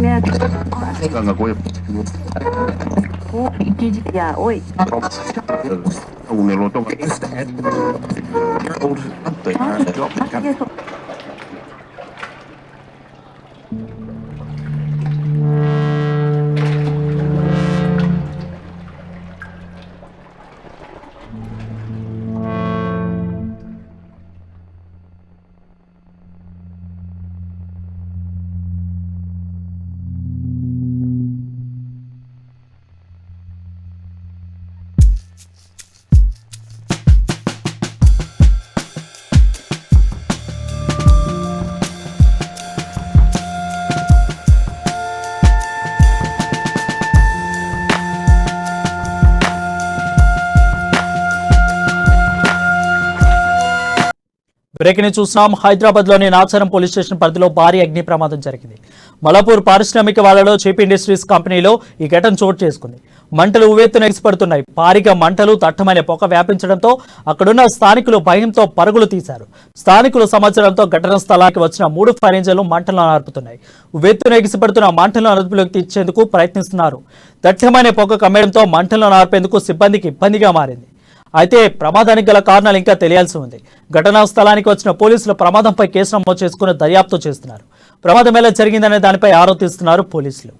Ganga gue. Ya, oi. Unelo to. Breaking చూస్తున్నాం. హైదరాబాద్ లోని Nacharam police station పరిధిలో భారీ అగ్ని ప్రమాదం జరిగింది. మలాపూర్ పారిశ్రామిక వాడలో చీప్ ఇండస్ట్రీస్ కంపెనీలో ఈ ఘటన చోటు చేసుకుంది. మంటలు ఉవ్వెత్తున ఎగిసిపడుతున్నాయి. భారీగా మంటలు దట్టమైన పొగ వ్యాపించడంతో అక్కడున్న స్థానికులు భయంతో పరుగులు తీశారు. స్థానికుల సమాచారంతో ఘటనా స్థలానికి వచ్చిన 3 ఫైర్ ఇంజన్లు మంటలను ఆర్పుతున్నాయి. ఉవ్వెత్తున ఎగిసిపడుతున్న మంటలను అదుపులోకి తెచ్చేందుకు ప్రయత్నిస్తున్నారు. దట్టమైన పొగ కమ్మేయడంతో మంటలను ఆర్పేందుకు సిబ్బందికి ఇబ్బందిగా మారింది. అయితే ప్రమాదానికి గల కారణాలు ఇంకా తెలియాల్సి ఉంది. ఘటనా స్థలానికి వచ్చిన పోలీసులు ప్రమాదంపై కేసు నమోదు చేసుకుని దర్యాప్తు చేస్తున్నారు. ప్రమాదం ఎలా జరిగిందనే దానిపై ఆరా తీస్తున్నారు పోలీసులు.